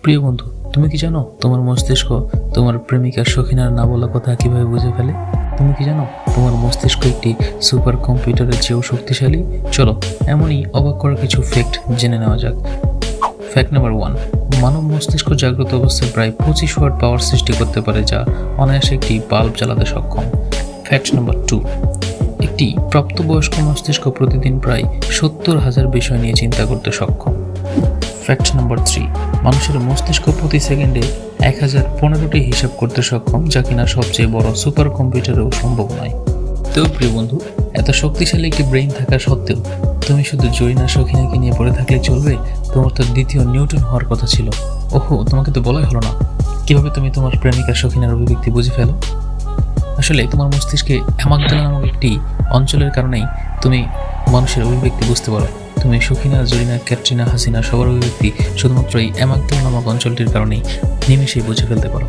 প্রিয় বন্ধু, তুমি কি জানো তোমার মস্তিষ্ক তোমার প্রেমিকার শৌখিনার না বলা কথা কিভাবে বুঝে ফেলে? তুমি কি জানো তোমার মস্তিষ্ক একটি সুপার কম্পিউটারের চেয়েও শক্তিশালী? চলো এমনই অবাক করার কিছু ফ্যাক্ট জেনে নেওয়া যাক। ফ্যাক্ট নাম্বার 1, মানব মস্তিষ্ক জাগ্রত অবস্থায় প্রায় 25 ওয়াট পাওয়ার সৃষ্টি করতে পারে, যা অনায়াসে একটি বাল্ব জ্বালাতে সক্ষম। ফ্যাক্ট নাম্বার 2, একটি প্রাপ্তবয়স্ক মস্তিষ্ক প্রতিদিন প্রায় 70,000 বিষয় নিয়ে চিন্তা করতে সক্ষম। ফ্যাক্ট নাম্বার 3, মানুষের মস্তিষ্ক প্রতি সেকেন্ডে 1015টি হিসাব করতে সক্ষম, যা কিনা সবচেয়ে বড় সুপার কম্পিউটারেও সম্ভব নয়। তো প্রিয় বন্ধু, এত শক্তিশালী একটি ব্রেইন থাকা সত্ত্বেও তুমি শুধু জরিনা শৌখিনাকে নিয়ে পড়ে থাকলে চলবে? তোমার তো দ্বিতীয় নিউটন হওয়ার কথা ছিল। ওহো, তোমাকে তো বলাই হলো না কিভাবে তুমি তোমার প্রেমিকা শৌখিনার অভিব্যক্তি বুঝে ফেলো। আসলে তোমার মস্তিষ্কে অ্যামাগডালা নামক একটি অঞ্চলের কারণেই তুমি মানুষের অভিব্যক্তি বুঝতে পারো। তুমি শৌখিনা, জরিনা, ক্যাটরিনা, হাসিনা সবার অভিব্যক্তি শুধুমাত্র এই অ্যামাগডালা নামক অঞ্চলটির কারণেই নিমেষেই বুঝে ফেলতে পারো।